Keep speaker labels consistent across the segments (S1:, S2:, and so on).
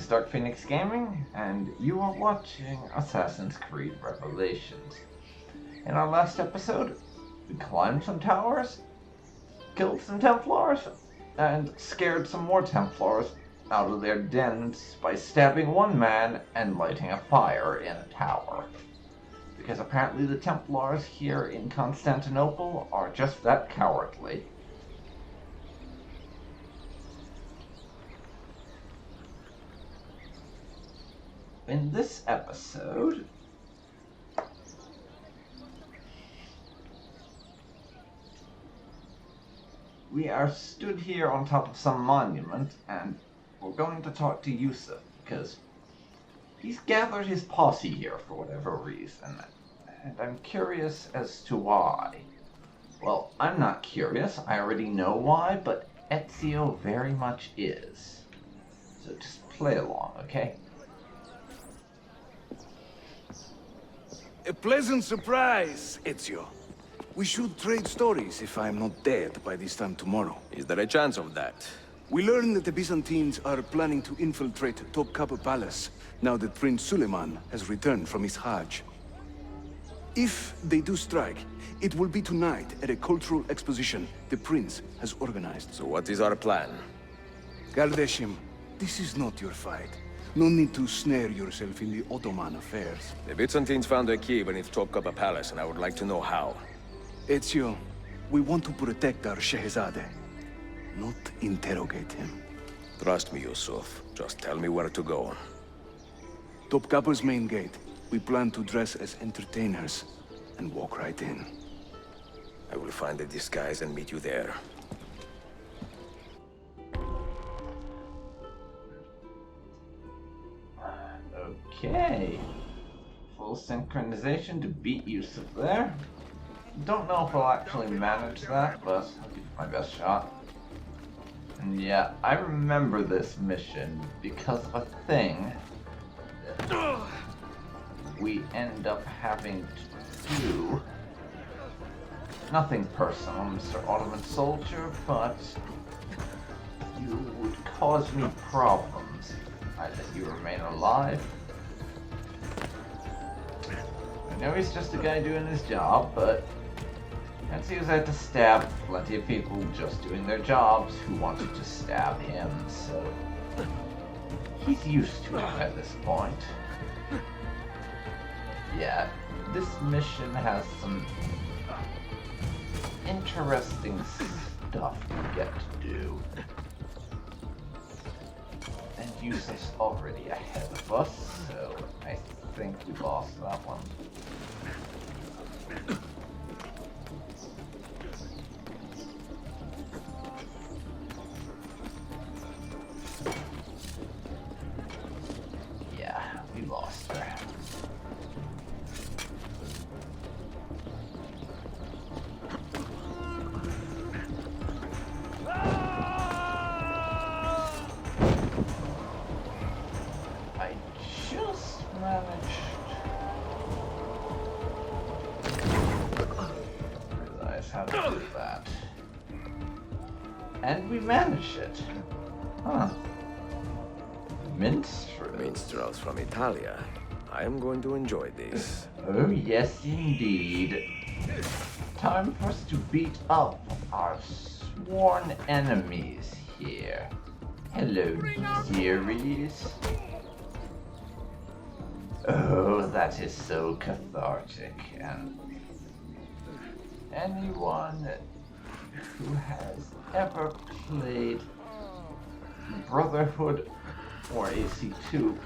S1: is DarkPhoenix Gaming, and you are watching Assassin's Creed Revelations. In our last episode, we climbed some towers, killed some Templars, and scared some more Templars out of their dens by stabbing one man and lighting a fire in a tower. Because apparently the Templars here in Constantinople are just that cowardly. In this episode, we are stood here on top of some monument, and we're going to talk to Yusuf, because he's gathered his posse here for whatever reason, and I'm curious as to why. Well, I'm not curious, I already know why, but Ezio very much is. So just play along, okay?
S2: A pleasant surprise, Ezio. We should trade stories if I'm not dead by this time tomorrow.
S3: Is there a chance of that?
S2: We learn that the Byzantines are planning to infiltrate Topkapi Palace now that Prince Suleiman has returned from his Hajj. If they do strike, it will be tonight at a cultural exposition the prince has organized.
S3: So what is our plan?
S2: Gardeshim, this is not your fight. No need to snare yourself in the Ottoman affairs.
S3: The Byzantines found a key beneath Topkapi Palace, and I would like to know how.
S2: Ezio, we want to protect our Shehzade, not interrogate him.
S3: Trust me, Yusuf. Just tell me where to go.
S2: Topkapi's main gate. We plan to dress as entertainers and walk right in.
S3: I will find a disguise and meet you there.
S1: Okay. Full synchronization to beat Yusuf there. Don't know if I'll actually manage that, but I'll give it my best shot. And yeah, I remember this mission because of a thing that we end up having to do. Nothing personal, Mr. Ottoman Soldier, but you would cause me problems if I let you remain alive. I know he's just a guy doing his job, but Ezio's had to stab plenty of people just doing their jobs who wanted to stab him, so he's used to it at this point. Yeah, this mission has some interesting stuff to get to do. And Yusuf's already ahead of us, so I think we lost that one. Yeah, we lost her. I just managed. Realize how to do that. And we managed it. Huh. Minstrel.
S3: Minstrels from Italia. I am going to enjoy this.
S1: Oh yes indeed. Time for us to beat up our sworn enemies here. Hello, dearies. Oh, that is so cathartic, and anyone who has ever played Brotherhood or AC2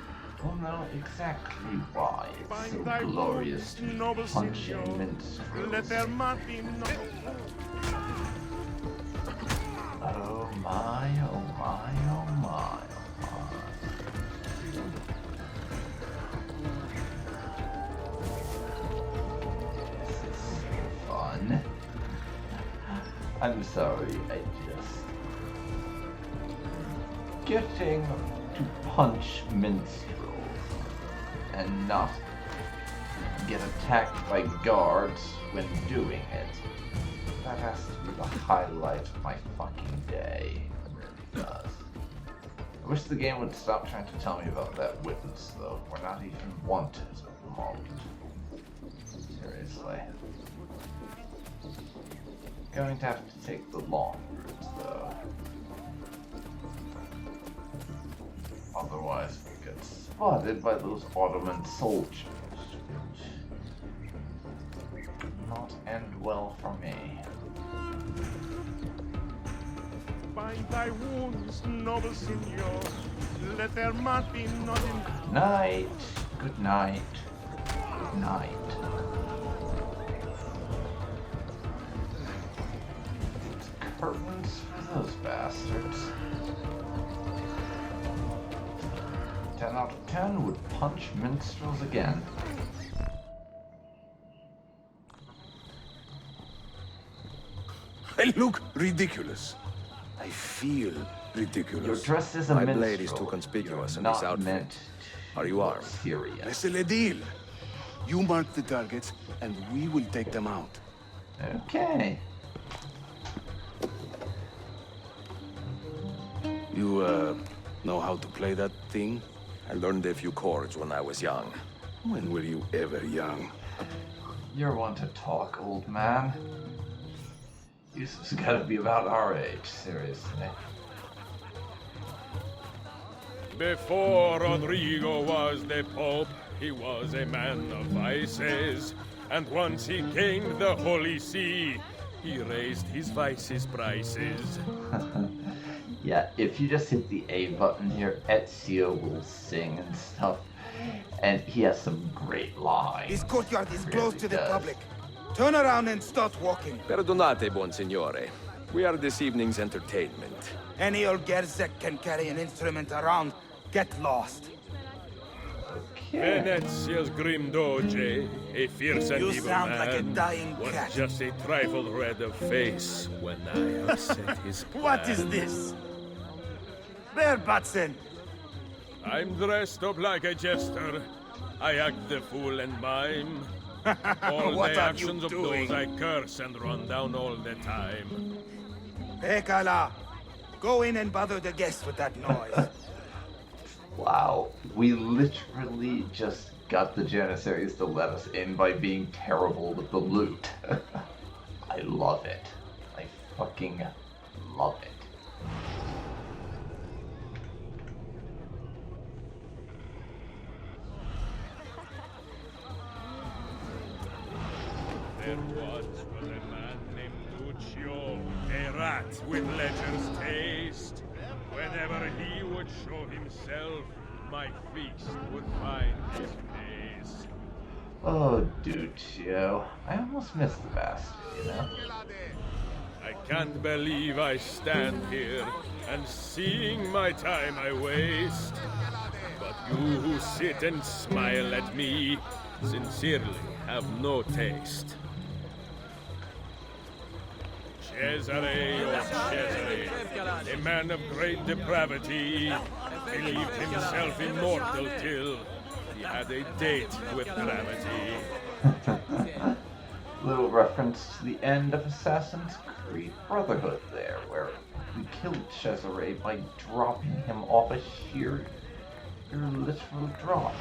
S1: will know exactly why it's so glorious to punch in minstrels. Oh my, oh my, oh my, oh my. This is fun. I'm sorry, I just... Getting to punch minstrels and not get attacked by guards when doing it. That has to be the highlight of my fucking day. It really does. I wish the game would stop trying to tell me about that witness, though. We're not even wanted at the moment. Seriously. Going to have to take the long route, though. Otherwise, we'll get spotted by those Ottoman soldiers. Which would not end well for me.
S4: Bind thy wounds, noble signor. Let their mark be not in...
S1: Good night. Good night. Good night. Curtains for those bastards. 10 out of 10 would punch minstrels again.
S2: I look ridiculous. I feel ridiculous.
S1: You're dressed as a
S3: My
S1: minstrel.
S3: blade is too conspicuous
S1: You're
S3: in this
S1: not
S3: outfit.
S1: meant to
S3: Are you
S1: be
S3: armed?
S1: serious.
S2: Let's a deal. You mark the targets, and we will take them out.
S1: Okay.
S2: You, know how to play that thing?
S3: I learned a few chords when I was young.
S2: When were you ever young?
S1: You're one to talk, old man. Yusuf's gotta be about our age, seriously.
S4: Before Rodrigo was the Pope, he was a man of vices. And once he gained the Holy See, he raised his vices' prices.
S1: Yeah, if you just hit the A button here, Ezio will sing and stuff. And he has some great lines.
S5: This courtyard is
S1: Really
S5: closed to the
S1: does.
S5: public. Turn around and start walking.
S3: Perdonate, buon signore. We are this evening's entertainment.
S5: Any old Gerzek can carry an instrument around. Get lost.
S1: Okay.
S4: Venezia's grim doge, a fierce and
S5: You
S4: evil
S5: sound
S4: man,
S5: like a dying
S4: was
S5: cat.
S4: just a trifle red of face when I upset his plan.
S5: What is this? There, Batson.
S4: I'm dressed up like a jester. I act the fool and mime. All
S5: What
S4: the
S5: are
S4: actions
S5: you
S4: of
S5: doing?
S4: those I curse and run down all the time.
S5: Pekala, go in and bother the guests with that noise.
S1: Wow, we literally just got the Janissaries to let us in by being terrible with the loot. I love it. I fucking love it.
S4: There once was a man named Lucio, a rat with lecher's taste. Whenever he would show himself, my feast would find his pace.
S1: Oh, Duccio. I almost missed the bastard, you know?
S4: I can't believe I stand here and seeing my time I waste. But you who sit and smile at me sincerely have no taste. Cesare, oh Cesare, a man of great depravity, believed himself immortal till he had a date with gravity.
S1: Little reference to the end of Assassin's Creed Brotherhood there, where we killed Cesare by dropping him off a sheer literal drop.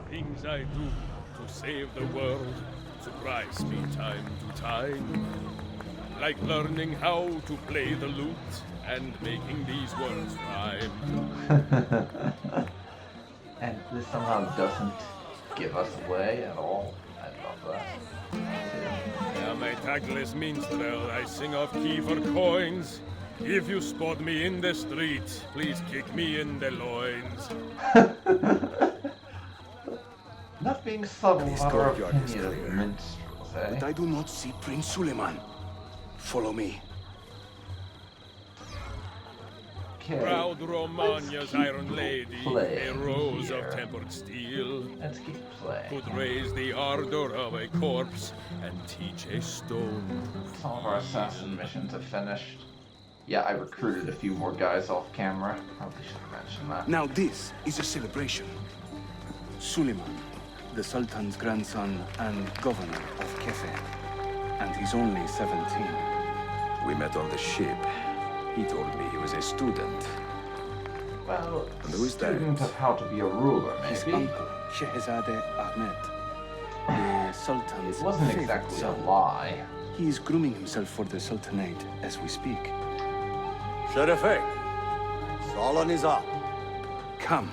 S4: Things I do to save the world surprise me time to time. Like learning how to play the lute and making these words rhyme.
S1: And this somehow doesn't give us away at all. I love that.
S4: I am a tactless minstrel, I sing off key for coins. If you spot me in the street, please kick me in the loins.
S1: Not being subtle
S3: This
S1: about our
S3: courtyard is
S1: opinion of
S3: clear.
S1: minstrels, eh?
S2: But I do not see Prince Suleiman. Follow me.
S1: Okay.
S4: Proud Romagna's
S1: Let's keep
S4: iron lady, a
S1: playing
S4: rose
S1: here.
S4: of tempered steel,
S1: Let's keep playing.
S4: could raise the ardor of a corpse and teach a stone.
S1: Some of our assassin missions have finished. Yeah, I recruited a few more guys off camera. Probably should have mentioned that.
S2: Now this is a celebration. Suleiman, the Sultan's grandson and governor of Kefe. And he's only 17.
S3: We met on the ship. He told me he was a student.
S1: Well,
S3: And who is that?
S1: student of how to be a ruler,
S2: His
S1: maybe?
S2: uncle, Shehzade Ahmed, the Sultan's
S1: It wasn't
S2: favorite
S1: exactly a
S2: son.
S1: lie.
S2: He is grooming himself for the Sultanate as we speak.
S6: Şerefe. Salon is up.
S2: Come.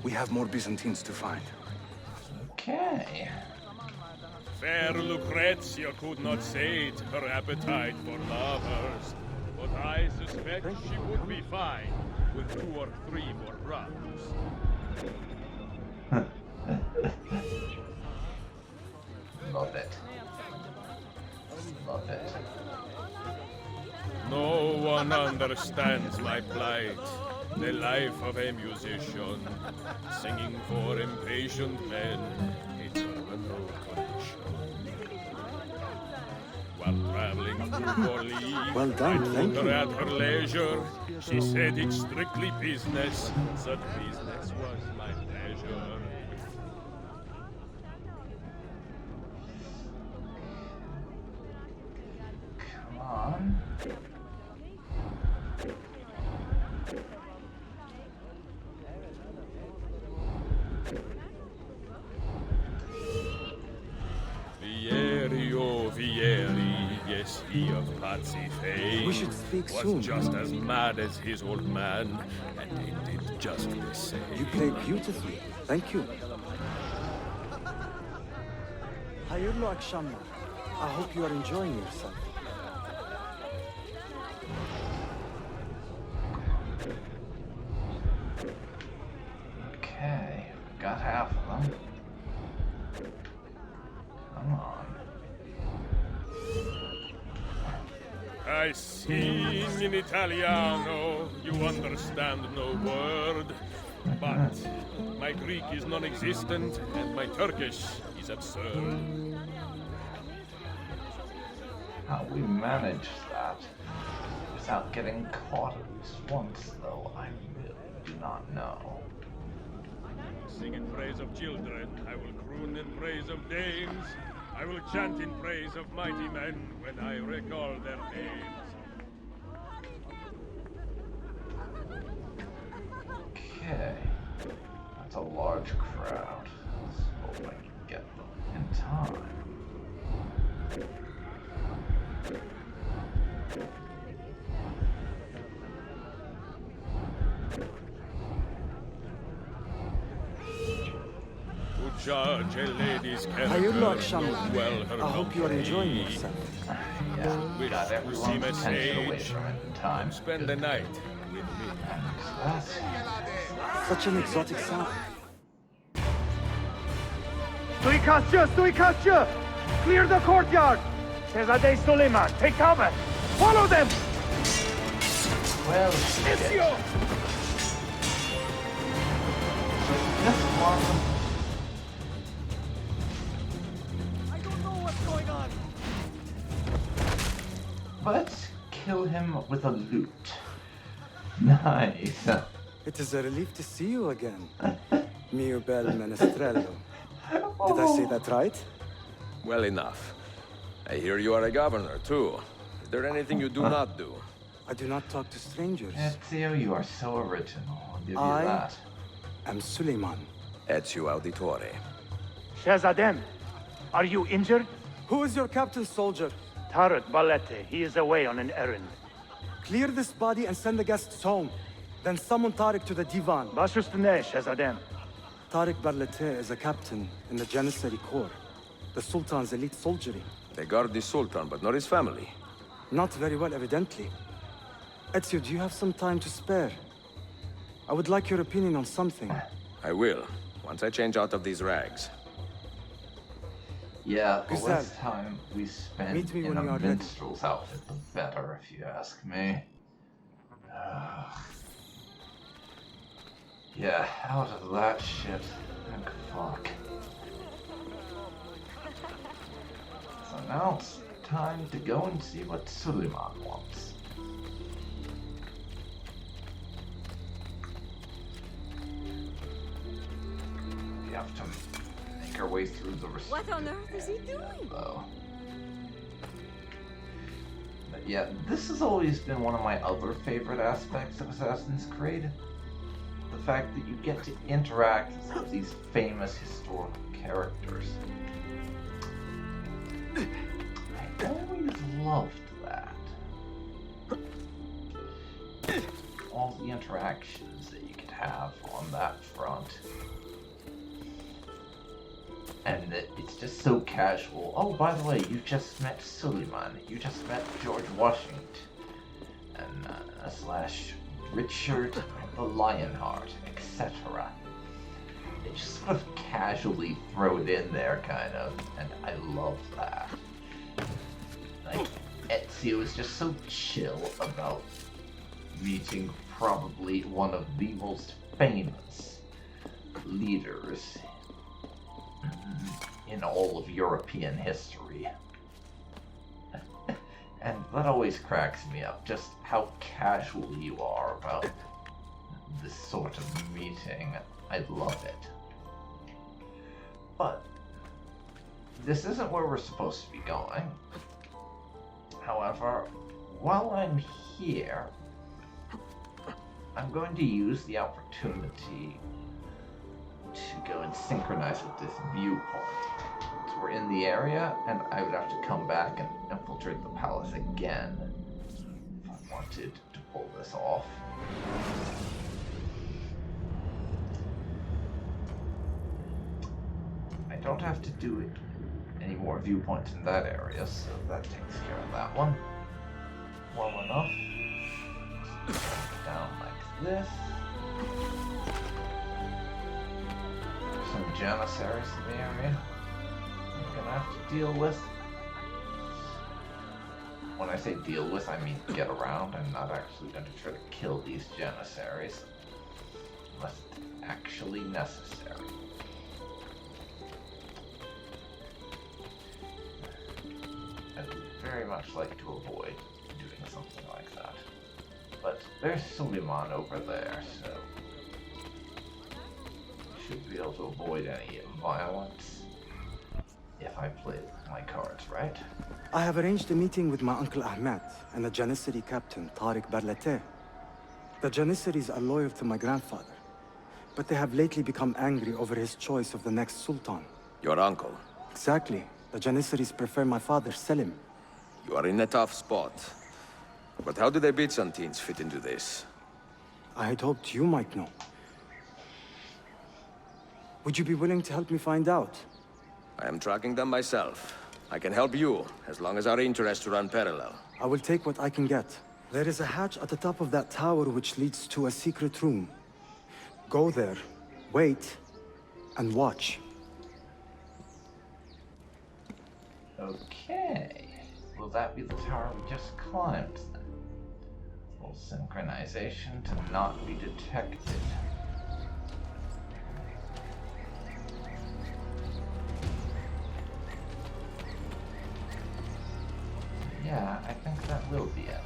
S2: We have more Byzantines to find.
S1: Okay.
S4: Fair Lucrezia could not sate her appetite for lovers, but I suspect she would be fine with 2 or 3 more brothers.
S1: Love it. Love it.
S4: No one understands my plight, the life of a musician, singing for impatient men, a terminal condition. While traveling through Orleans,
S2: Well done,
S4: I
S2: thank
S4: took her
S2: you.
S4: at her leisure. She said it's strictly business, such business was my pleasure.
S1: Come on.
S4: Vierio, Vieri, yes, he of Patsy fame.
S2: We should speak
S4: was
S2: soon.
S4: just as mad as his old man, and ended just the same.
S2: You played beautifully. Thank you. Hayırlı akşamlar. I hope you are enjoying yourself.
S1: Okay. Got half of them. Come on.
S4: I sing in Italiano, you understand no word. But my Greek is non-existent, and my Turkish is absurd.
S1: How we manage that without getting caught at least once, though, I really do not know.
S4: Sing in praise of children, I will croon in praise of dames. I will chant in praise of mighty men when I recall their names.
S1: Okay. That's a large crowd. Let's hope I can get them in time.
S4: To judge a lady's
S2: Hayırlı
S4: character,
S2: akşamlar.
S4: knows well her
S2: I hope you are enjoying
S4: company.
S2: yourself.
S1: Yeah,
S4: Wish
S1: got
S4: to
S1: everyone's
S4: see my
S1: attention away
S4: stage.
S1: from it in time.
S4: Spend the night with me.
S1: That's
S2: Such an exotic sound.
S5: Suikastçı! Suikastçı! Clear the courtyard! Şehzade Suleiman, take cover! Follow them!
S1: well, shit.
S5: Ezio!
S1: This one.
S5: I don't know what's going on.
S1: Let's kill him with a loot. Nice.
S2: It is a relief to see you again, mio bel Minstrel. Did I say that right?
S3: Well enough. I hear you are a governor, too. Is there anything you do not do?
S2: I do not talk to strangers.
S1: Ezio, you are so original. I'll give you
S2: I-
S1: that.
S2: I'm Suleiman.
S3: Ezio Auditore.
S5: Shehzadem, are you injured?
S2: Who is your captain, soldier?
S5: Tarek Balete, he is away on an errand.
S2: Clear this body and send the guests home. Then summon Tariq to the divan.
S5: Baş üstüne, Shehzadem.
S2: Tariq Barlete is a captain in the Janissary Corps, the Sultan's elite soldiery.
S3: They guard the Sultan, but not his family.
S2: Not very well, evidently. Ezio, do you have some time to spare? I would like your opinion on something.
S3: I will, once I change out of these rags.
S1: Yeah, the
S2: Gustav,
S1: less time we spend
S2: meet me
S1: in
S2: when
S1: a
S2: you are ready.
S1: minstrel's outfit, the better, if you ask me. Yeah, out of that shit. Thank fuck. So now it's time to go and see what Suleiman wants. We have to make our way through the
S7: What on earth is he doing?
S1: though. Yeah, this has always been one of my other favorite aspects of Assassin's Creed. The fact that you get to interact with some of these famous historical characters. I always loved that. All the interactions that you could have on that front. And that it's just so casual. Oh, by the way, you just met Suleiman. You just met George Washington. And slash Richard the Lionheart, etc. They just sort of casually throw it in there, kind of. And I love that. Like, Ezio is just so chill about meeting probably one of the most famous leaders in all of European history. And that always cracks me up, just how casual you are about this sort of meeting. I love it. But this isn't where we're supposed to be going. However, while I'm here, I'm going to use the opportunity to go and synchronize with this viewpoint. So we're in the area, and I would have to come back and infiltrate the palace again if I wanted to pull this off. I don't have to do it any more viewpoints in that area, so that takes care of that one. Well enough. Down like this. Some janissaries in the area I'm gonna have to deal with. When I say deal with, I mean get around. I'm not actually going to try to kill these janissaries unless it's actually necessary. I'd very much like to avoid doing something like that. But there's Suleiman over there, so should be able to avoid any violence if I play my cards right.
S7: I have arranged a meeting with my uncle Ahmed and the Janissary captain Tariq Barlate. The Janissaries are loyal to my grandfather, but they have lately become angry over his choice of the next sultan.
S3: Your uncle?
S7: Exactly. The Janissaries prefer my father, Selim.
S3: You are in a tough spot. But how do the Byzantines fit into this?
S7: I had hoped you might know. Would you be willing to help me find out?
S3: I am tracking them myself. I can help you, as long as our interests run parallel.
S7: I will take what I can get. There is a hatch at the top of that tower which leads to a secret room. Go there, wait, and watch.
S1: Okay. Will that be the tower we just climbed then? Full synchronization to not be detected. Yeah, I think that will be it.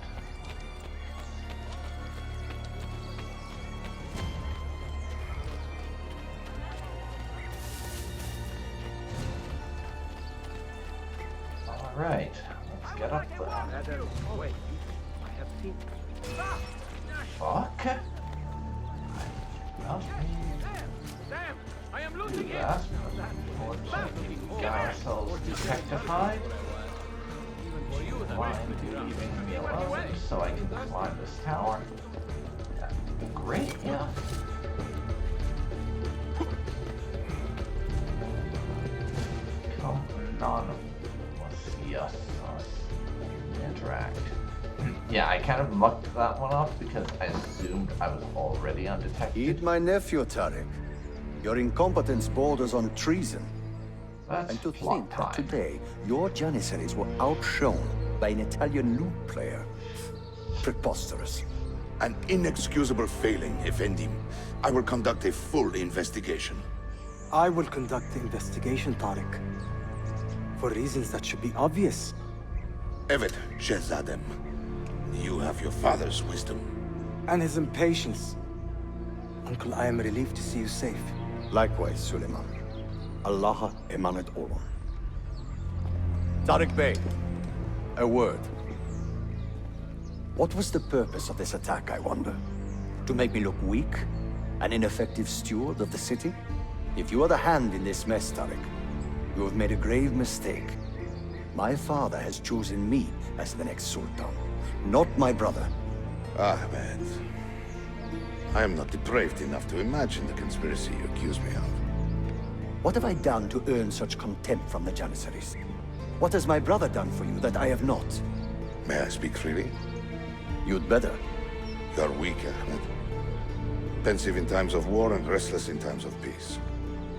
S1: Alright, let's get up there.
S5: Wait, I have seen.
S1: Fuck? Not
S5: Damn! I am
S1: do
S5: losing it!
S1: that. Unfortunately, we got ourselves detectified. Mind leaving me alone so I can climb this tower. That would be great, yeah. Come on, Masyaf. Interact. Yeah, I kind of mucked that one up because I assumed I was already undetected.
S6: Eat my nephew, Tariq. Your incompetence borders on treason.
S1: That's
S6: And to
S1: plot
S6: think that
S1: time.
S6: today, your Janissaries were outshone by an Italian lute player. Preposterous.
S8: An inexcusable failing, Effendi. I will conduct a full investigation.
S7: I will conduct the investigation, Tariq. For reasons that should be obvious.
S8: Evet, Shehzadem. You have your father's wisdom.
S7: And his impatience. Uncle, I am relieved to see you safe.
S6: Likewise, Suleiman. Allah emanet olun. Tariq Bey, a word. What was the purpose of this attack, I wonder? To make me look weak? An ineffective steward of the city? If you are the hand in this mess, Tariq, you have made a grave mistake. My father has chosen me as the next Sultan, not my brother.
S8: Ahmed, I am not depraved enough to imagine the conspiracy you accuse me of.
S6: What have I done to earn such contempt from the Janissaries? What has my brother done for you that I have not?
S8: May I speak freely?
S6: You'd better.
S8: You are weak, Ahmed. Pensive in times of war and restless in times of peace.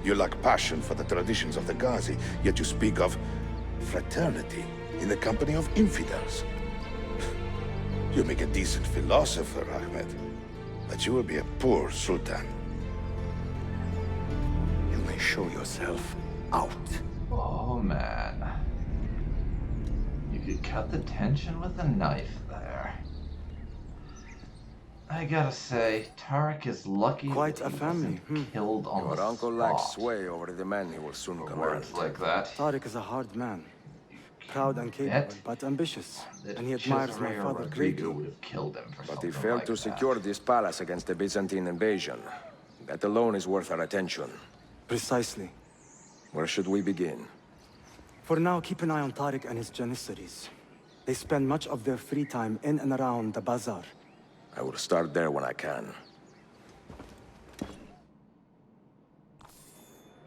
S8: You lack passion for the traditions of the Ghazi, yet you speak of fraternity in the company of infidels. You make a decent philosopher, Ahmed, but you will be a poor sultan.
S6: You may show yourself out.
S1: Oh man. You could cut the tension with a knife there. I gotta say, Tariq is lucky
S7: Quite
S1: that
S7: a
S1: he
S7: family,
S1: wasn't killed on
S3: Your
S1: the
S3: uncle
S1: spot.
S3: lacks sway over the men he will soon
S1: For
S3: command.
S1: words like that.
S7: Tariq is a hard man. Proud and capable, but ambitious.
S1: That
S7: And he admires my
S1: Cesare
S7: father
S1: Rodrigo
S7: greatly.
S1: would have killed him for
S3: But
S1: something
S3: he failed
S1: like
S3: to
S1: that.
S3: secure this palace against the Byzantine invasion. That alone is worth our attention.
S7: Precisely.
S3: Where should we begin?
S7: For now, keep an eye on Tariq and his Janissaries. They spend much of their free time in and around the bazaar.
S3: I will start there when I can.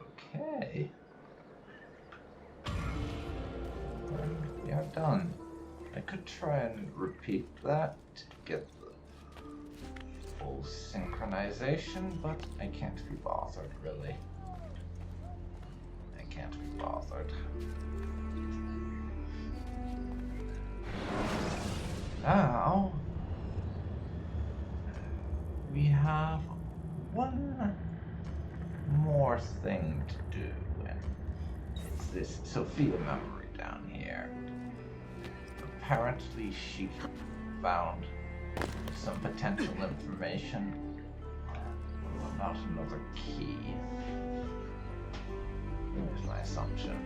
S1: Okay. We are done. I could try and repeat that to get the full synchronization, but I can't be bothered, really. I can't be bothered. Now, we have one more thing to do, and it's this Sophia memory down here. Apparently she found some potential information about another key. Here's my assumption.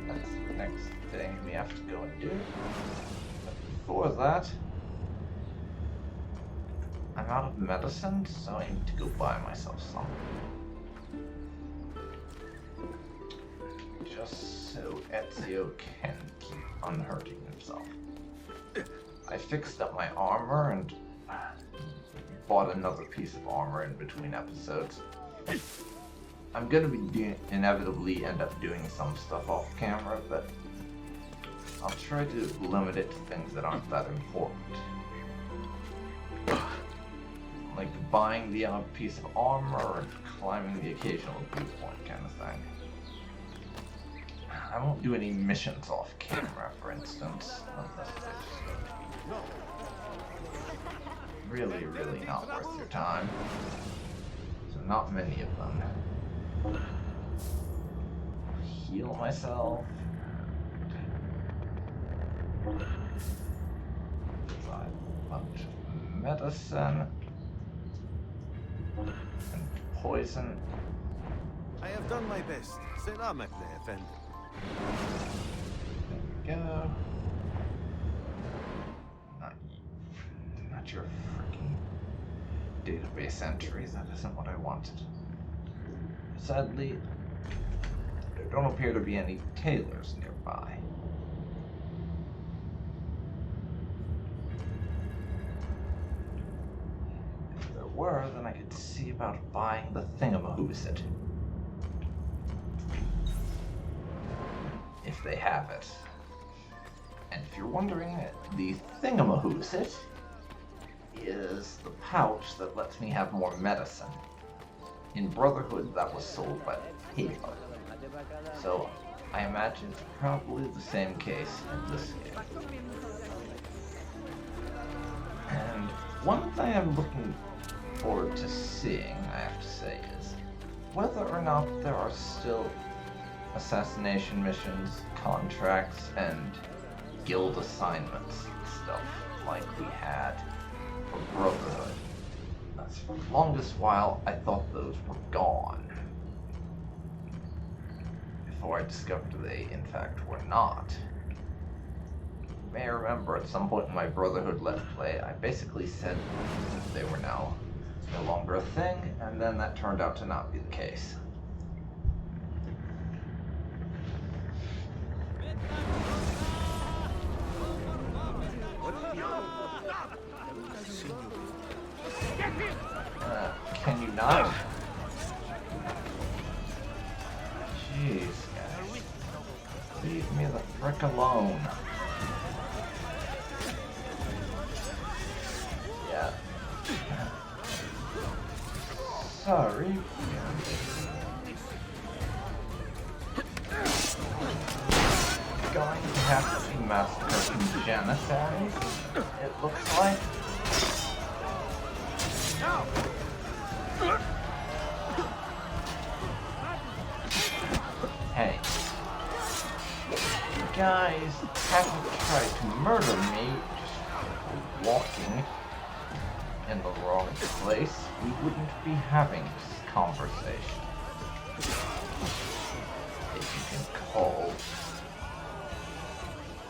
S1: That's the next thing we have to go and do. But before that, I'm out of medicine, so I need to go buy myself some. Just so Ezio can keep unhurting himself. I fixed up my armor and bought another piece of armor in between episodes. I'm gonna be inevitably end up doing some stuff off camera, but I'll try to limit it to things that aren't that important. Like buying the odd piece of armor or climbing the occasional viewpoint kind of thing. I won't do any missions off camera, for instance, unless it's really, really not worth your time. So not many of them. Heal myself. Buy a bunch of medicine. And poison.
S9: I have done my best. Selamat le, Effendi.
S1: There we go. Not your freaking database entries. That isn't what I wanted. Sadly, there don't appear to be any tailors nearby. If there were, then I could see about buying the thingamahoosit. If they have it. And if you're wondering, the thingamahoosit is the pouch that lets me have more medicine. In Brotherhood, that was sold by paper. So, I imagine it's probably the same case in this game. And one thing I'm looking forward to seeing, I have to say, is whether or not there are still assassination missions, contracts, and guild assignments and stuff like we had for Brotherhood. For the longest while, I thought those were gone. Before I discovered they, in fact, were not. may remember at some point in my Brotherhood Let's Play, I basically said they were now no longer a thing, and then that turned out to not be the case. Can you not? Jeez, guys. Leave me the frick alone. Yeah. Sorry. Going to have to be massacred some Janissaries, it looks like. Hey. You guys haven't tried to murder me just walking in the wrong place. We wouldn't be having this conversation. If you can call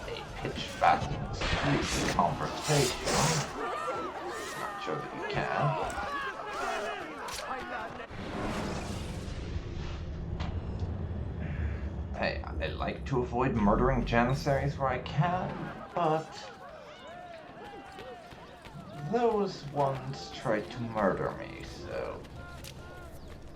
S1: a pitch battle a conversation. Not sure that you can. Hey, I like to avoid murdering Janissaries where I can, but those ones tried to murder me, so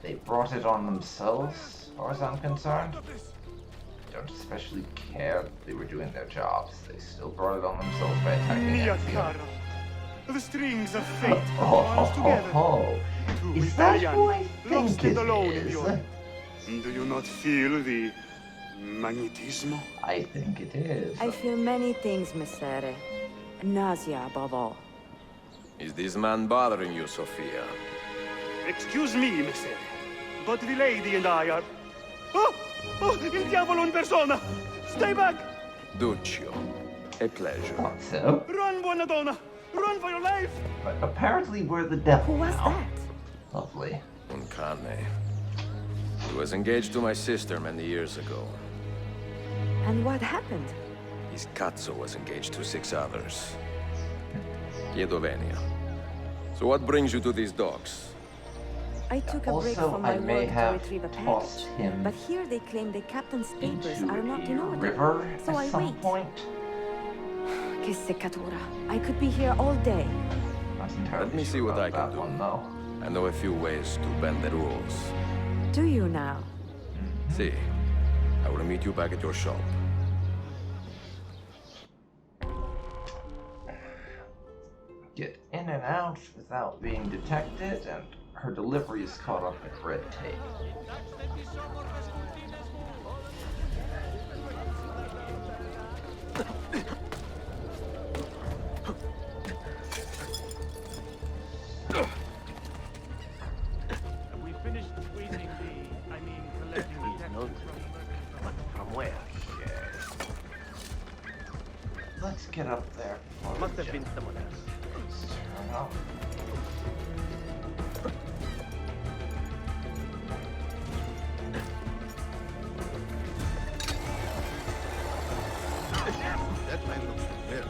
S1: they brought it on themselves, as far as I'm concerned. I don't especially care that they were doing their jobs. They still brought it on themselves by attacking Ezio.
S5: The strings of fate bound together.
S1: Is that who I think it
S5: alone
S1: is?
S5: Do you not feel the magnetismo?
S1: I think it is.
S10: I feel many things, Messere. Nausea above all.
S3: Is this man bothering you, Sophia?
S5: Excuse me, Messere, but the lady and I are... Oh! Oh, il diavolo in persona! Stay back!
S3: Duccio, a pleasure.
S1: Not so.
S5: Run, buona donna! Run for your life!
S1: But apparently we're the devil
S10: Who was
S1: now.
S10: that?
S1: Lovely.
S3: Un cane. He was engaged to my sister many years ago.
S10: And what happened?
S3: His cazzo was engaged to 6 others. Chiedo venia. So what brings you to these docks?
S10: I took a break
S1: Also,
S10: from
S1: I
S10: my
S1: may
S10: work to
S1: have
S10: retrieve a
S1: tossed
S10: package.
S1: him
S10: But here they claim the captain's papers
S1: into
S10: are not
S1: a
S10: in order.
S1: river
S10: So I
S1: at some
S10: wait.
S1: point.
S10: Che seccatura. I could be here all day.
S1: Not entirely
S3: Let me see
S1: sure
S3: what
S1: about
S3: I can
S1: that
S3: do.
S1: one, though.
S3: I know a few ways to bend the rules.
S10: Do you now?
S3: See, I will meet you back at your shop.
S1: Get in and out without being detected, and her delivery is caught up in red tape.
S5: We finished squeezing the... collecting the taxes
S1: But from where? Let's get up there.
S9: Must have been someone else.
S1: Let's turn up.
S8: That man looks familiar.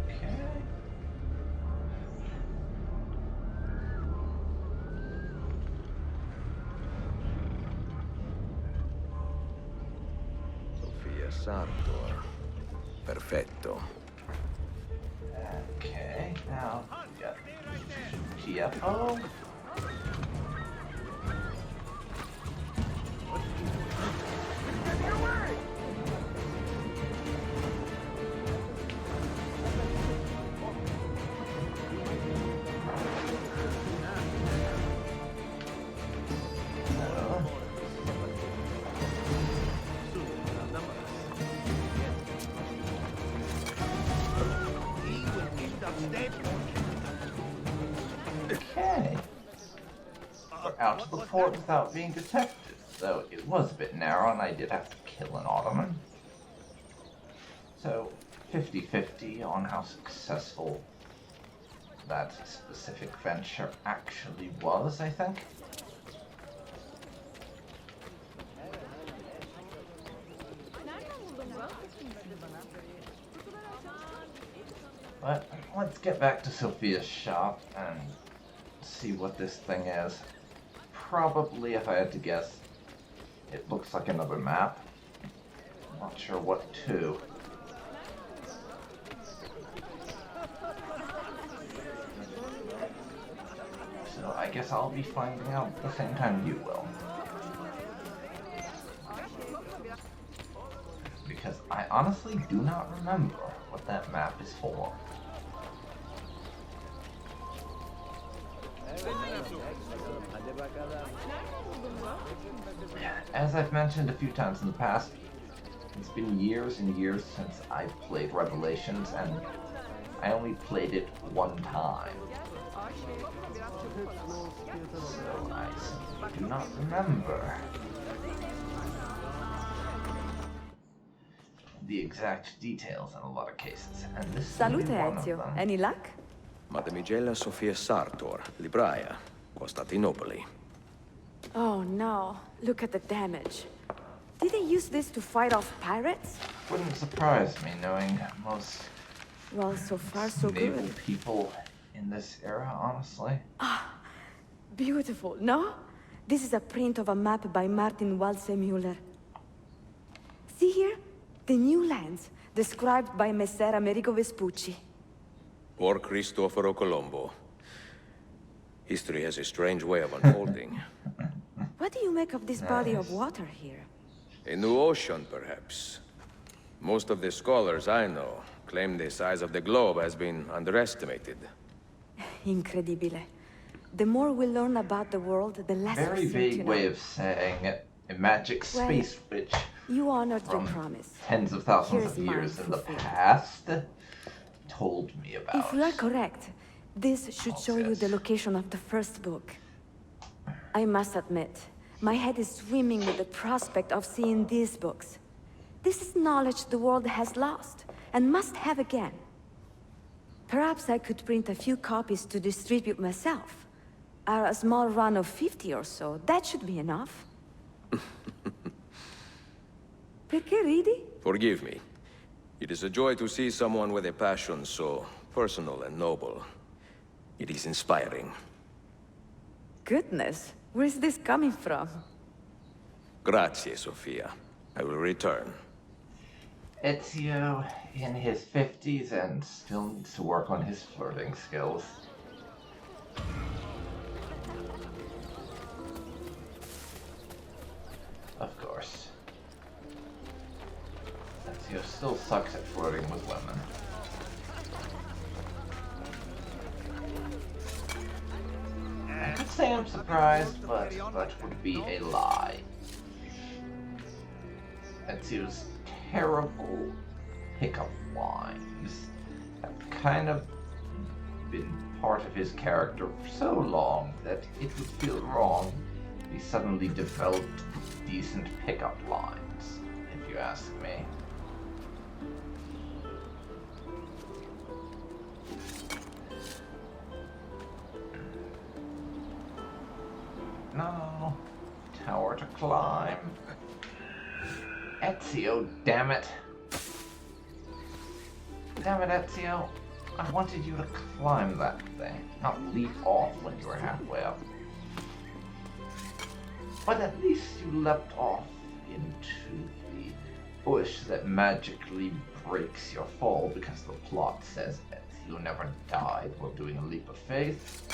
S1: Okay.
S3: Sofia Sartor. Perfetto.
S1: Okay, now we got TFO. Okay. We're out to the port without being detected, though it was a bit narrow and I did have to kill an Ottoman. So, 50-50 on how successful that specific venture actually was, I think. But let's get back to Sophia's shop and see what this thing is. Probably, if I had to guess, it looks like another map. Not sure what to. So I guess I'll be finding out at the same time you will. Because I honestly do not remember what that map is for. As I've mentioned a few times in the past, it's been years and years since I've played Revelations, and I only played it one time. So I simply do not remember the exact details in a lot of cases, and this is
S10: Salute,
S1: one of
S10: Ezio.
S1: them.
S10: Any luck?
S3: Madamigella Sofia Sartor, Libraia, Constantinople.
S10: Oh no, look at the damage. Did they use this to fight off pirates?
S1: Wouldn't surprise me knowing most
S10: Well, so far so
S1: naval
S10: good.
S1: people in this era, honestly.
S10: Beautiful, no? This is a print of a map by Martin Waldseemüller. See here? The new lands, described by Messer Amerigo Vespucci.
S3: Or Cristoforo Colombo. History has a strange way of unfolding.
S10: What do you make of this body of water here?
S3: A new ocean, perhaps. Most of the scholars I know claim the size of the globe has been underestimated.
S10: Incredibile. The more we learn about the world, the less
S1: Very
S10: we seem
S1: vague
S10: to know.
S1: way of saying it. A magic
S10: Well,
S1: space witch
S10: You honored your
S1: from
S10: promise.
S1: tens of thousands
S10: Here's
S1: of years
S10: mine
S1: in the
S10: for free.
S1: past told me about.
S10: If you are correct, this should show you the location of the first book. I must admit, my head is swimming with the prospect of seeing these books. This is knowledge the world has lost, and must have again. Perhaps I could print a few copies to distribute myself. A small run of 50 or so, that should be enough. Perché ridi?
S3: Forgive me. It is a joy to see someone with a passion so personal and noble. It is inspiring.
S10: Goodness, where's this coming from?
S3: Grazie, Sofia. I will return.
S1: Ezio in his 50s and still needs to work on his flirting skills. Of course. Ezio still sucks at flirting with women. I could say I'm surprised, but that would be a lie. Ezio's terrible pickup lines have kind of been part of his character for so long that it would feel wrong if he suddenly developed decent pickup lines, if you ask me. No. Tower to climb. Ezio, damn it. Damn it, Ezio. I wanted you to climb that thing, not leap off when you were halfway up. But at least you leapt off into the bush that magically breaks your fall because the plot says Ezio never died while doing a leap of faith.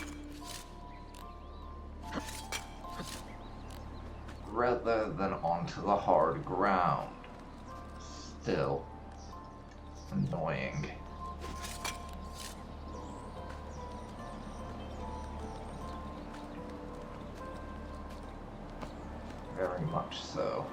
S1: Rather than onto the hard ground. Still annoying. Very much so.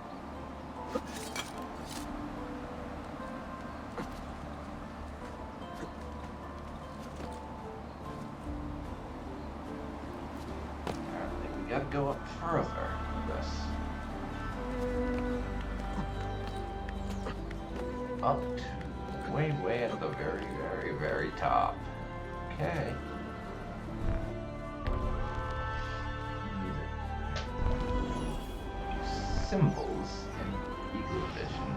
S1: Apparently we gotta go up further. This. Up to way at the very top. Okay. Symbols in Eagle Vision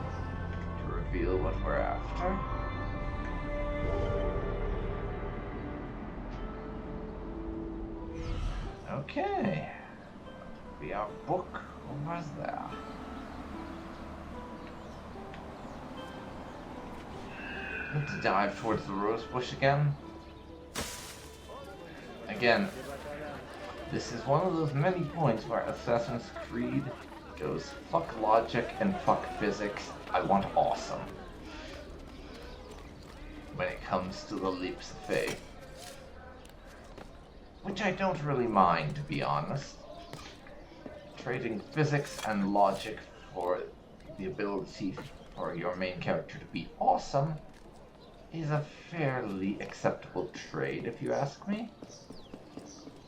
S1: to reveal what we're after. Okay. Be our book over there. Let's dive towards the rose bush again. Again, this is one of those many points where Assassin's Creed goes fuck logic and fuck physics. I want awesome. When it comes to the leaps of faith. Which I don't really mind, to be honest. Trading physics and logic for the ability for your main character to be awesome is a fairly acceptable trade, if you ask me.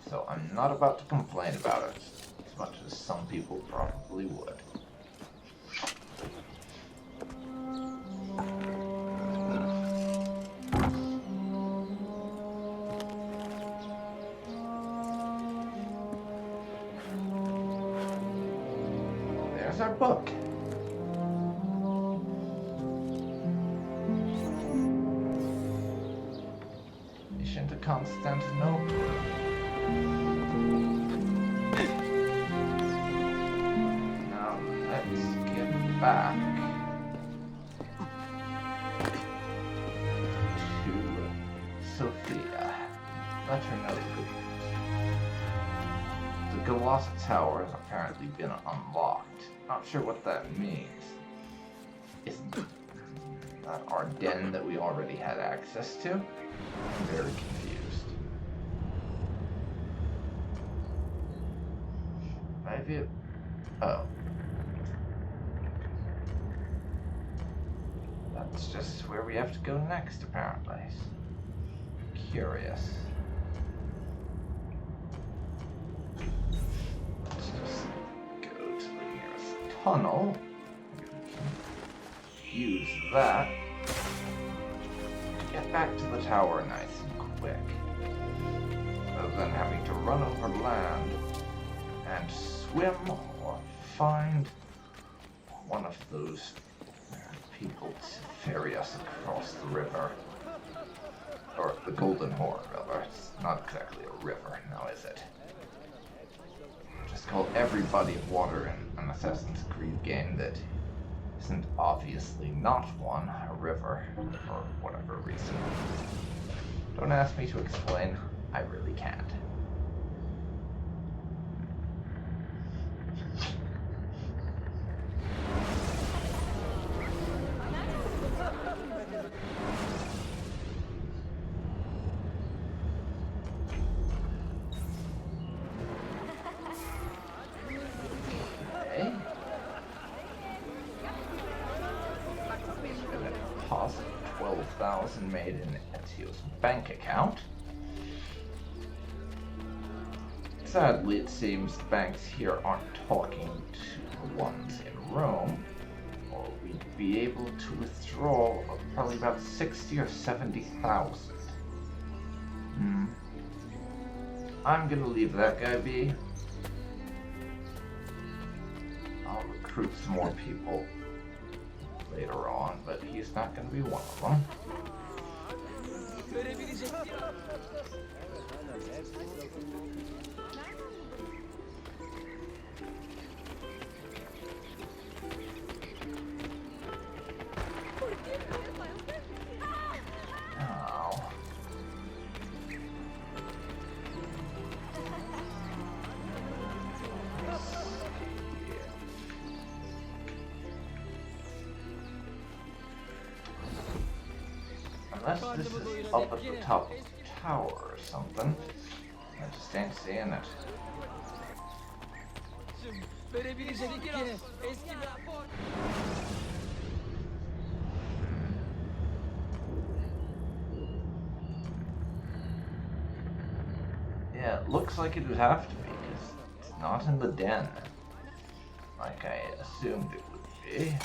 S1: So I'm not about to complain about it, as much as some people probably would. There's our book. Mission to Constantinople. Now let's get back to Sophia. Let her know the good news. The Galata Tower has apparently been unlocked. Not sure what that means. Isn't that our den that we already had access to? I'm very confused. Maybe. Oh. That's just where we have to go next, apparently. Curious. Let's just go to the nearest tunnel. Use that to get back to the tower nice and quick. Rather than having to run over land and swim or find one of those people to ferry us across the river. Or the Golden Horn, rather. It's not exactly a river, now is it? Just call every body of water in an Assassin's Creed game that isn't obviously not one a river, for whatever reason. Don't ask me to explain, I really can't. Okay. Deposit 12,000 made in Ezio's bank account. Sadly, it seems the banks here aren't talking to the ones in Rome, or we'd be able to withdraw probably about 60 or 70,000. I'm gonna leave that guy be. I'll recruit some more people later on, but he's not gonna be one of them. Unless this is up at the top of the tower or something. I just ain't seeing it. Yeah, it looks like it would have to be, because it's not in the den, like I assumed it would be.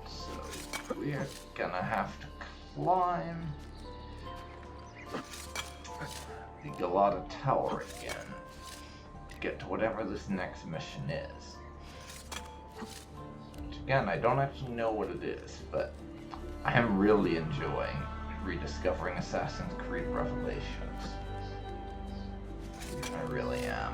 S1: So we're gonna have to climb the Galata Tower again to get to whatever this next mission is. Which Again, I don't actually know what it is, but I am really enjoying rediscovering Assassin's Creed Revelations. I really am.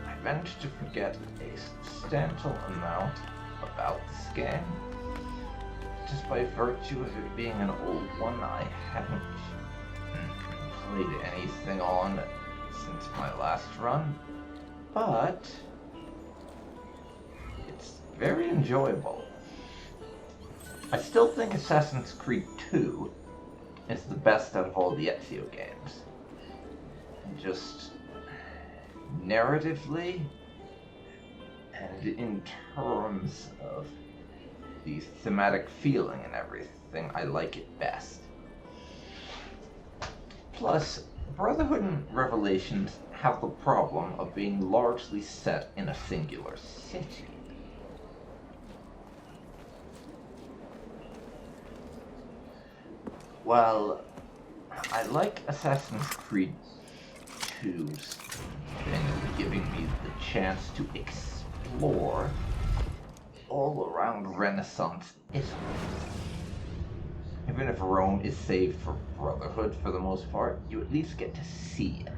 S1: I managed to forget a substantial amount about this game. Just by virtue of it being an old one, I haven't played anything on since my last run, but it's very enjoyable. I still think Assassin's Creed 2 is the best out of all the Ezio games. Just narratively and in terms of the thematic feeling and everything, I like it best. Plus, Brotherhood and Revelations have the problem of being largely set in a singular city. While I like Assassin's Creed 2's thing of giving me the chance to explore all around Renaissance Italy. Even if Rome is saved for Brotherhood for the most part, you at least get to see it.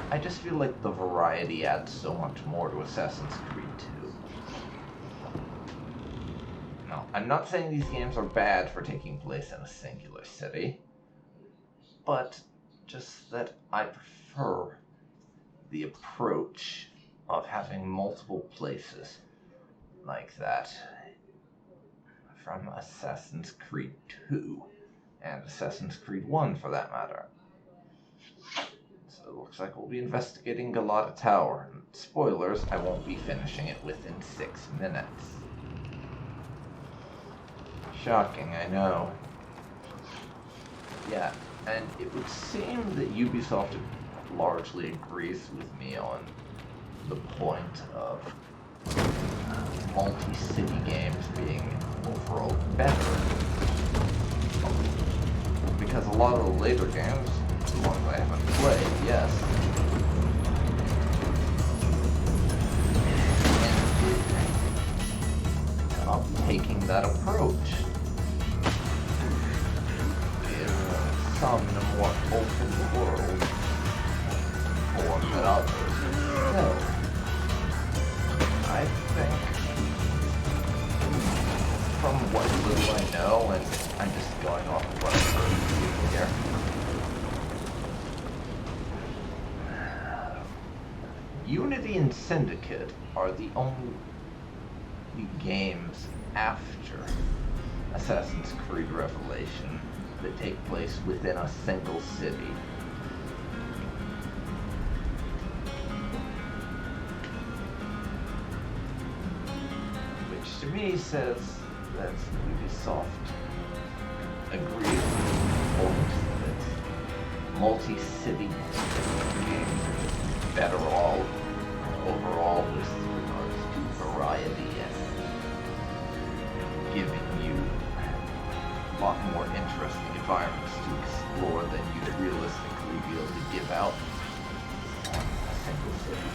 S1: I just feel like the variety adds so much more to Assassin's Creed 2. No, I'm not saying these games are bad for taking place in a singular city, but just that I prefer the approach of having multiple places like that from Assassin's Creed 2 and Assassin's Creed 1 for that matter. So it looks like we'll be investigating Galata Tower, and spoilers, I won't be finishing it within 6 minutes. Shocking, I know. Yeah, and it would seem that Ubisoft largely agrees with me on the point of multi-city games being overall better. Because a lot of the later games, the ones I haven't played, yes, ended up taking that approach. Some in a more open world form than others. So, I think, from what little I know, and I'm just going off of what I've heard here, Unity and Syndicate are the only games after Assassin's Creed Revelation that take place within a single city. Which to me says that Ubisoft agrees with the point that multi-city games are just better overall with regards to variety and giving you a lot more interesting environments to explore than you'd realistically be able to give out on a single city.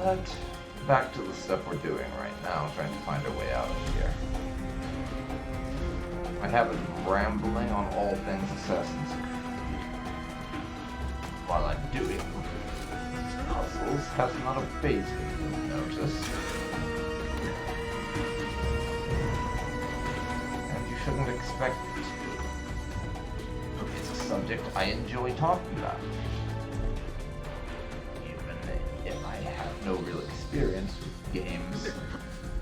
S1: But back to the stuff we're doing right now, trying to find a way out of here. I have been rambling on all things Assassin's Creed while I'm doing puzzles has not abated, you'll notice. And you shouldn't expect it to. It's a subject I enjoy talking about. If I have no real experience with games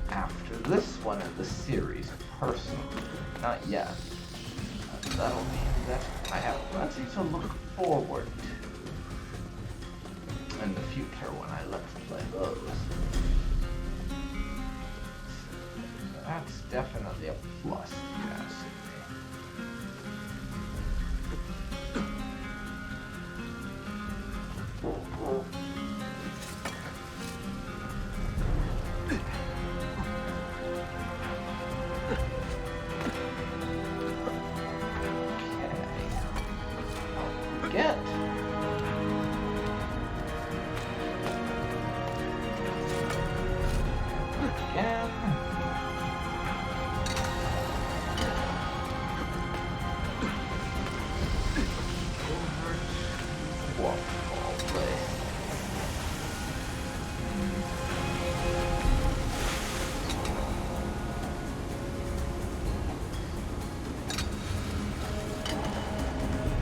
S1: after this one in the series, personally, not yet. That'll mean that I have plenty to look forward to in the future when I let's play those. That's definitely a plus, if you ask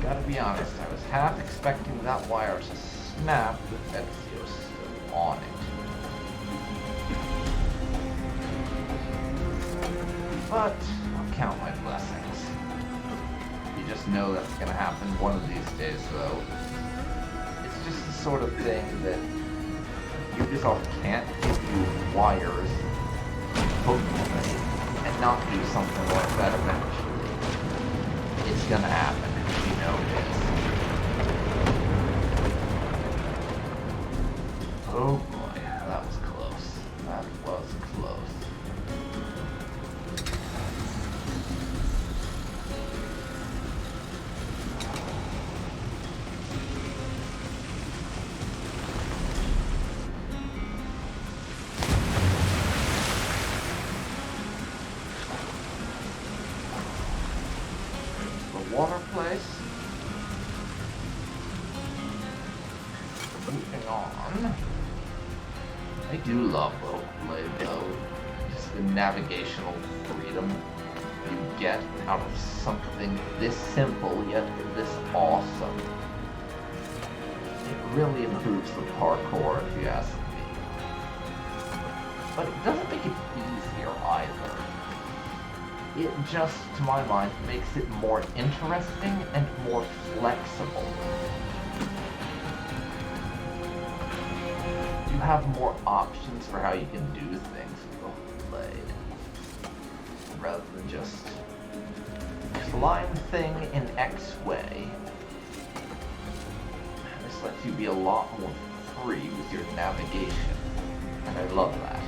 S1: Gotta be honest, I was half expecting that wire to snap with Ezio still on it. But I'll count my blessings. You just know that's gonna happen one of these days, though. It's just the sort of thing that Ubisoft can't give you wires hopefully and not do something like that eventually. It's gonna happen. You know it is. Oh boy, that was close. That was close. The water place. Moving on. I do love roleplay though. Just the navigational freedom you get out of something this simple yet this awesome. It really improves the parkour if you ask me. But it doesn't make it easier either. It just, to my mind, makes it more interesting and more flexible. You have more options for how you can do things with roleplay, rather than just climb thing in X way. This lets you be a lot more free with your navigation, and I love that.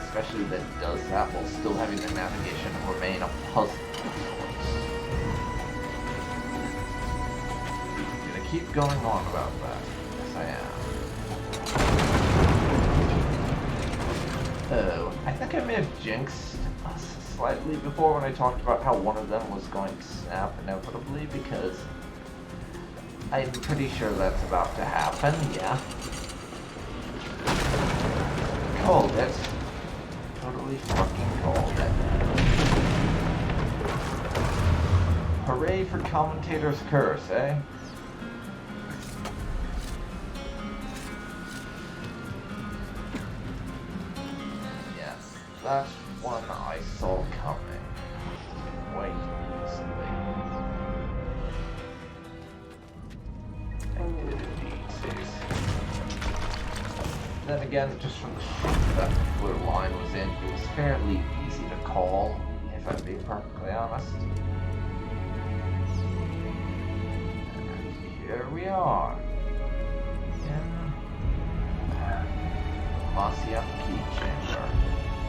S1: Especially that it does that while still having the navigation remain a puzzle of sorts. I'm gonna keep going on about that. Yes, I am. Oh, I think I may have jinxed us slightly before when I talked about how one of them was going to snap inevitably, because I'm pretty sure that's about to happen, yeah. Called it. Totally fucking called it. Hooray for Commentator's Curse, eh? Yes, that's one I saw coming. Quite easily. I did indeed, sis. Then again, just from the shape that blue line was in, it was fairly easy to call, if I'm being perfectly honest. And here we are, in Masyaf key chamber.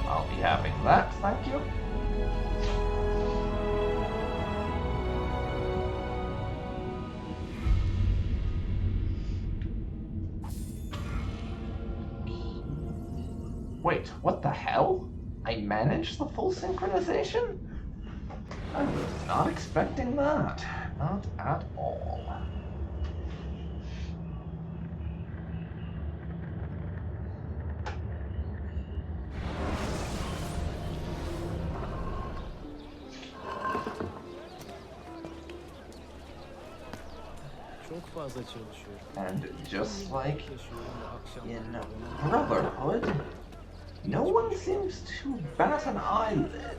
S1: I'll be having that, thank you. Wait, what the hell? I managed the full synchronization? I was not expecting that. Not at all. And just like in Brotherhood, no one seems to bat an eyelid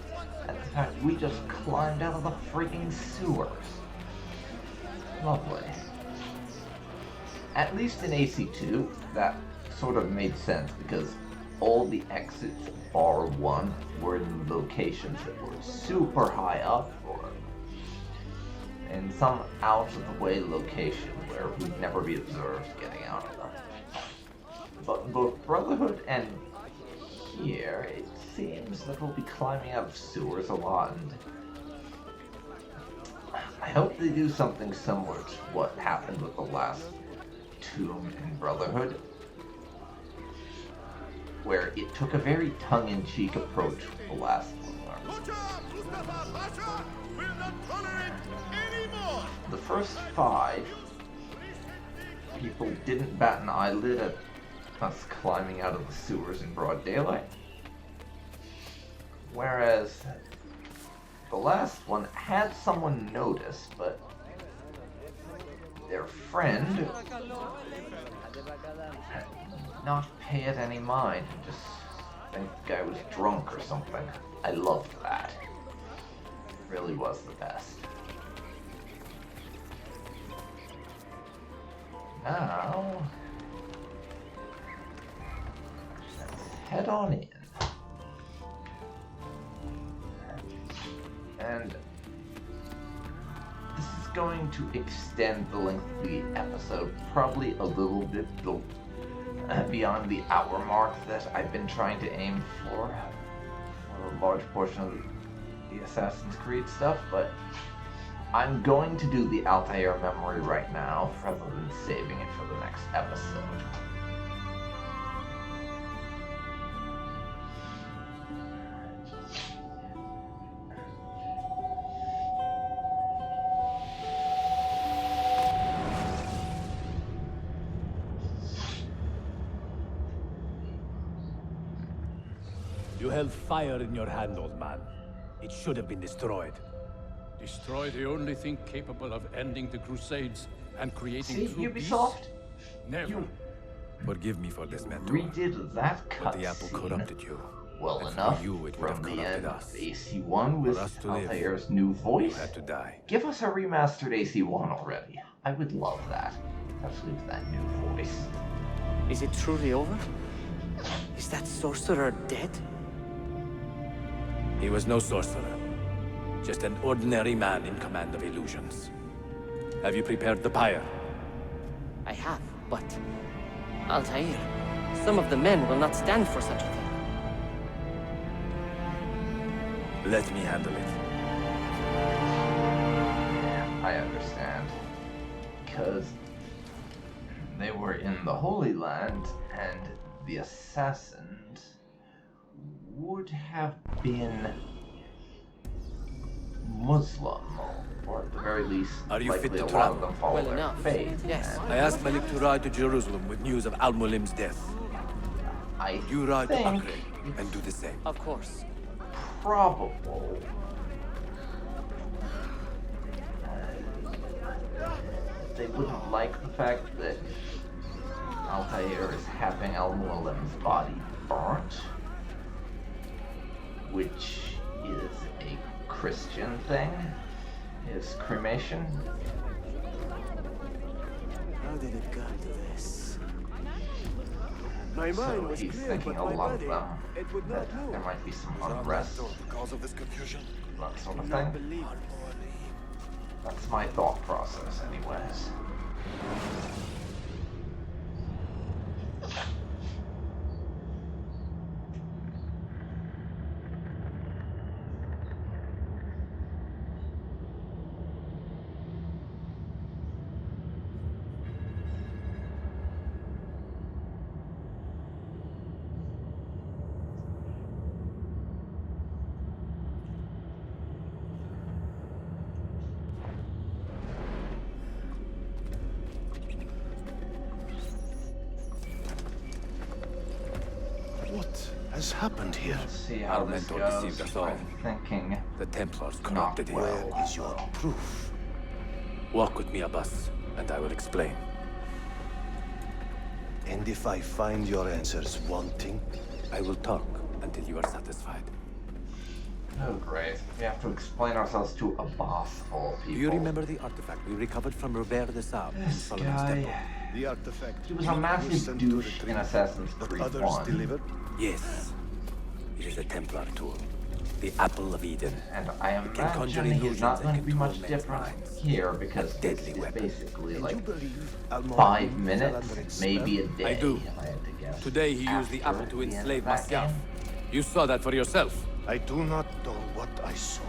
S1: at the fact we just climbed out of the freaking sewers. Lovely. at least in AC2, that sort of made sense because all the exits bar one were in locations that were super high up or in some out-of-the-way location where we'd never be observed getting out of them. But in both Brotherhood and here, it seems that we'll be climbing out of sewers a lot, and I hope they do something similar to what happened with the last tomb in Brotherhood, where it took a very tongue-in-cheek approach with the last one. The first 5, people didn't bat an eyelid at us climbing out of the sewers in broad daylight, whereas the last one had someone notice, but their friend did not pay it any mind and just think the guy was drunk or something. I loved that. It really was the best. Now, let's head on in. And this is going to extend the length of the episode probably a little bit beyond the hour mark that I've been trying to aim for a large portion of the Assassin's Creed stuff, but I'm going to do the Altair memory right now rather than saving it for the next episode.
S11: You held fire in your hand, old man. It should have been destroyed.
S12: Destroy the only thing capable of ending the Crusades and creating true
S1: Ubisoft?
S12: peace? Never.
S3: Forgive me for this, Mentor.
S1: Redid that
S3: But the apple
S1: cutscene
S3: corrupted you.
S1: well
S3: And for
S1: enough
S3: you, it would
S1: from
S3: have
S1: the end
S3: corrupted
S1: of
S3: us.
S1: AC1 with
S3: For us to live,
S1: Altair's new voice.
S3: You had to die.
S1: Give us a remastered AC1 already. I would love that, especially with that new voice.
S13: Is it truly over? Is that sorcerer dead?
S11: He was no sorcerer. Just an ordinary man in command of illusions. Have you prepared the pyre?
S13: I have, but... Altair, some of the men will not stand for such a thing.
S11: Let me handle it.
S1: I understand. Because they were in the Holy Land, and the assassins would have been Muslim, or at the very least,
S11: Are you fit
S1: likely
S11: to
S1: a lot
S11: travel?
S1: of them follow
S13: Well
S1: their
S13: enough,
S1: faith.
S13: yes.
S1: and
S11: I asked Malik to ride to Jerusalem with news of Al-Mulim's death.
S1: I
S11: You ride to
S1: think
S11: Acre and do the same.
S13: Of course.
S1: probable they wouldn't like the fact that Altair is having Al-Mualim's body burnt, which is a Christian thing, is cremation.
S6: How did it come to this?
S2: My
S1: So
S2: mind was
S1: he's
S2: clear,
S1: thinking
S2: but
S1: a
S2: my
S1: lot of
S2: body,
S1: them,
S2: it would
S1: that
S2: not move.
S1: there might be some unrest,
S8: Because of this confusion.
S1: that sort of
S2: Not
S1: thing.
S2: believe it.
S1: That's my thought process anyways.
S8: What has happened here?
S1: Let's see how
S11: Our
S1: this
S11: mentor
S1: goes.
S11: deceived us all.
S1: I'm thinking
S11: The Templars
S1: not
S11: corrupted him.
S1: well.
S8: Is your proof?
S11: Walk with me, Abbas, and I will explain.
S8: And if I find your answers wanting?
S11: I will talk until you are satisfied.
S1: Oh great, we have to explain ourselves to a boss of all people.
S11: Do you remember the artifact we recovered from Robert de Sable in
S1: This
S11: Solomon's
S1: guy...
S11: temple?
S8: The artifact.
S1: He was a massive douche in Assassin's Creed 1.
S6: Yes. It is a Templar tool. The Apple of Eden.
S1: And I imagine he's not going to be much different here because this is basically like 5 minutes, maybe a day.
S11: I do.
S1: If I had to guess.
S11: Today he used the apple to enslave Masyaf. You saw that for yourself.
S5: I do not know what I saw.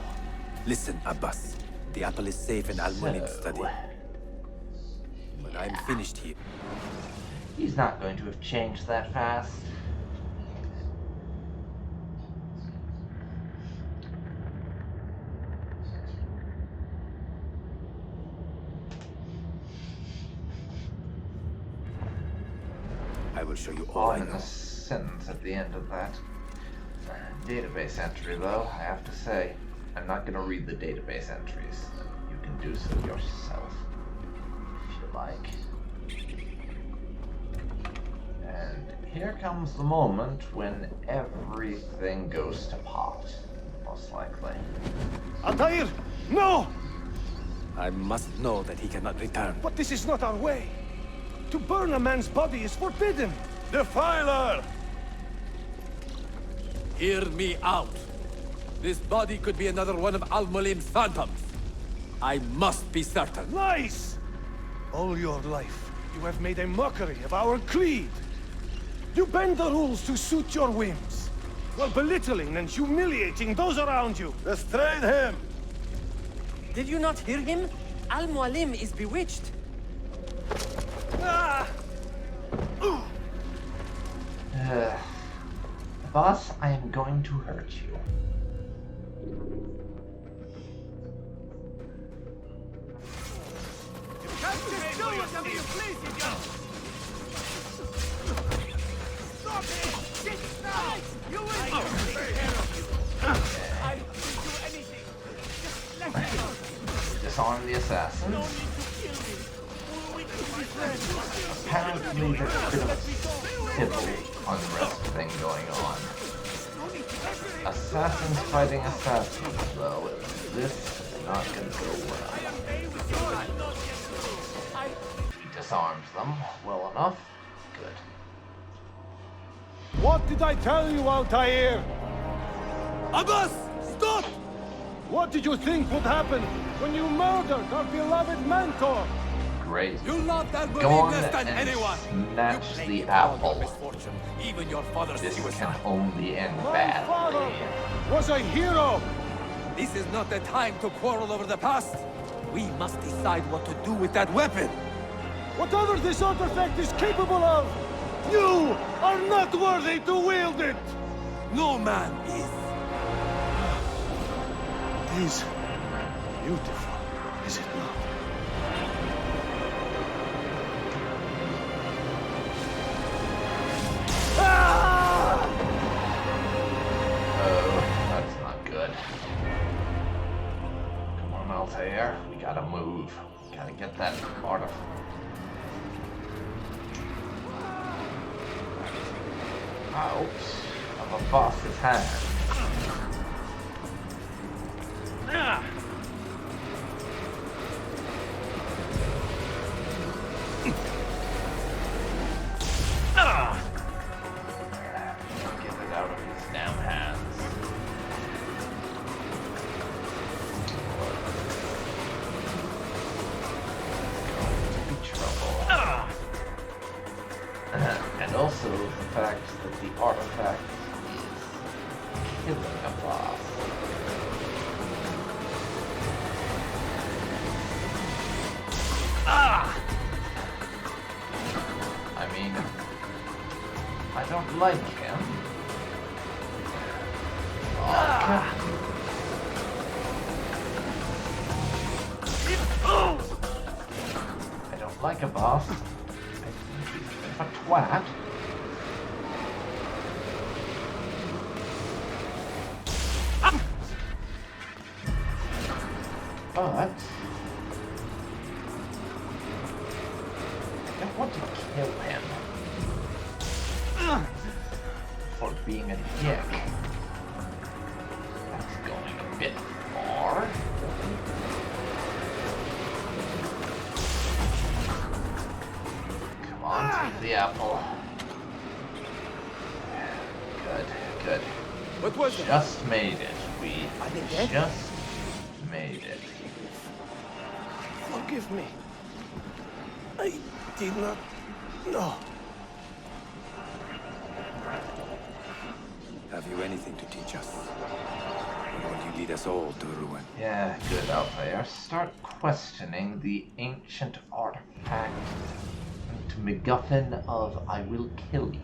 S6: Listen, Abbas. The apple is safe in Al-Mulim's study. When I'm finished here...
S1: He's not going to have changed that fast.
S6: I will show you all I know.
S1: A sentence at the end of that. Database entry, though, I have to say. I'm not going to read the database entries. You can do so yourself, if you like. And here comes the moment when everything goes to pot, most likely.
S5: Altair! No!
S6: I must know that he cannot return.
S5: But this is not our way. To burn a man's body is forbidden. Defiler!
S11: Hear me out. This body could be another one of Al-Mulim's phantoms. I must be certain.
S5: Lies! All your life, you have made a mockery of our creed. You bend the rules to suit your whims, while belittling and humiliating those around you.
S9: Restrain him!
S13: Did you not hear him? Al-Mualim is bewitched.
S5: Ah!
S1: Boss, I am going to hurt you. Disarm the assassin. Apparently there's a bit of civil unrest thing going on. Assassins fighting assassins, though. This is not going to go well. He disarms them well enough. Good.
S5: What did I tell you, Altair?
S11: Abbas! Stop!
S5: What did you think would happen when you murdered our beloved mentor?
S1: Great.
S11: You loved that
S1: Go on
S11: less than
S1: and
S11: anyone.
S1: snatch the apple.
S11: Misfortune, even your father's
S1: This
S11: suicide.
S1: can only end
S5: My father
S1: badly.
S5: was a hero.
S11: This is not the time to quarrel over the past. We must decide what to do with that weapon.
S5: Whatever this artifact is capable of, you are not worthy to wield it.
S11: No man is.
S5: It is beautiful, is it not?
S1: Oh, that's not good. Come on, Altair. We gotta move. Gotta get that artifact. Out of a boss's hand. Get it out of his damn hands. Going to be trouble. And also the fact that the artifact is killing a boss. I mean, I don't like him. I don't like a boss. I think he's a bit of a twat. But I don't want to kill him for being a dick. That's going a bit far. on, take the apple. Good, good.
S6: What was that?
S1: Just made it. We
S6: Are they dead?
S1: just made it.
S5: Forgive me. I did not know.
S6: Have you anything to teach us? Or will you lead us all to ruin?
S1: Yeah, good, Altair. Start questioning the ancient artifact to MacGuffin of I will kill you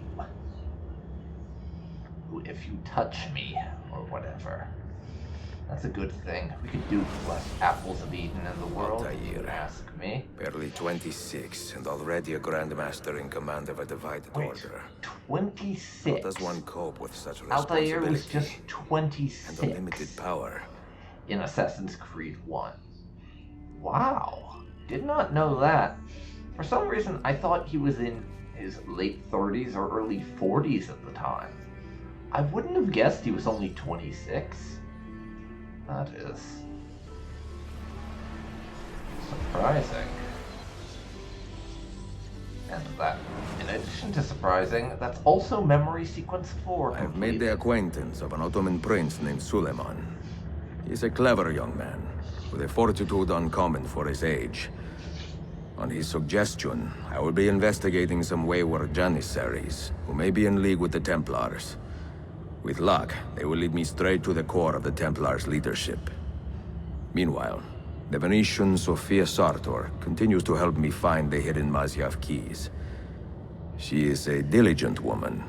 S1: if you touch me, or whatever. That's a good thing. We could do with less apples of Eden in the world, if you ask me.
S3: Barely 26, and already a Grandmaster in command of a divided order.
S1: 26?
S3: How does one cope with such
S1: Altair
S3: responsibility?
S1: was just 26.
S3: And unlimited power.
S1: In Assassin's Creed 1. Wow. Did not know that. For some reason, I thought he was in his late 30s or early 40s at the time. I wouldn't have guessed he was only 26. That is surprising. And that, in addition to surprising, that's also memory sequence 4.
S3: I've made the acquaintance of an Ottoman prince named Suleiman. He's a clever young man, with a fortitude uncommon for his age. On his suggestion, I will be investigating some wayward Janissaries, who may be in league with the Templars. With luck, they will lead me straight to the core of the Templars' leadership. Meanwhile, the Venetian Sophia Sartor continues to help me find the hidden Masyaf keys. She is a diligent woman,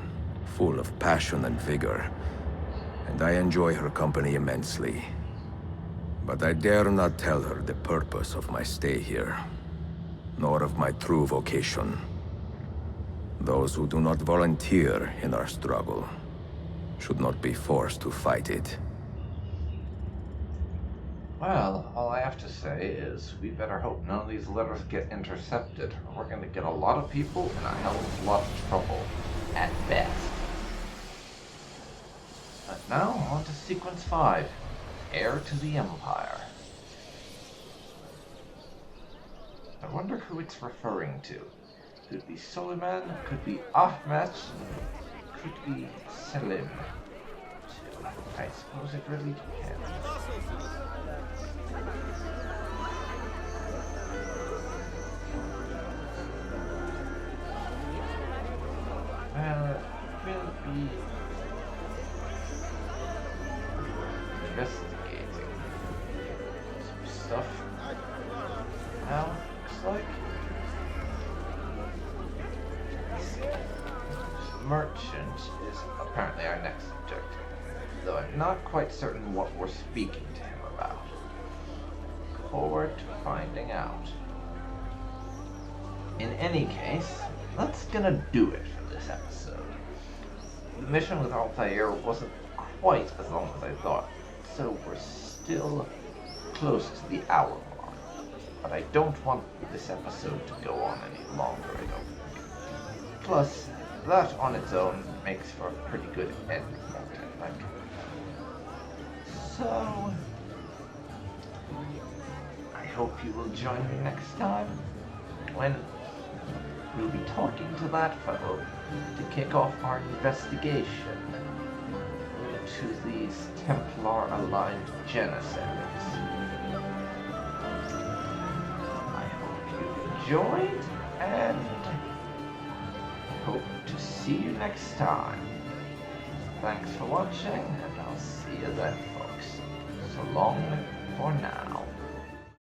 S3: full of passion and vigor, and I enjoy her company immensely. But I dare not tell her the purpose of my stay here, nor of my true vocation. Those who do not volunteer in our struggle should not be forced to fight it.
S1: Well, all I have to say is we better hope none of these letters get intercepted, or we're going to get a lot of people in a hell of a lot of trouble, at best. But now, on to Sequence 5, Heir to the Empire. I wonder who it's referring to. Could be Suleiman, could be Ahmed, could be Selim. I suppose it really depends. Well, it will be investigating some stuff. Now, looks like merchant is apparently our next objective, though I'm not quite certain what we're speaking to him about. Look forward to finding out. In any case, that's gonna do it for this episode. The mission with Altair wasn't quite as long as I thought, so we're still close to the hour mark. But I don't want this episode to go on any longer, I don't think. Plus, that on its own makes for a pretty good end content, I think. So, I hope you will join me next time when we'll be talking to that fellow to kick off our investigation into these Templar-aligned Janissaries. I hope you enjoyed, and hope to see you next time. Thanks for watching, and I'll see you then, folks. So long for now.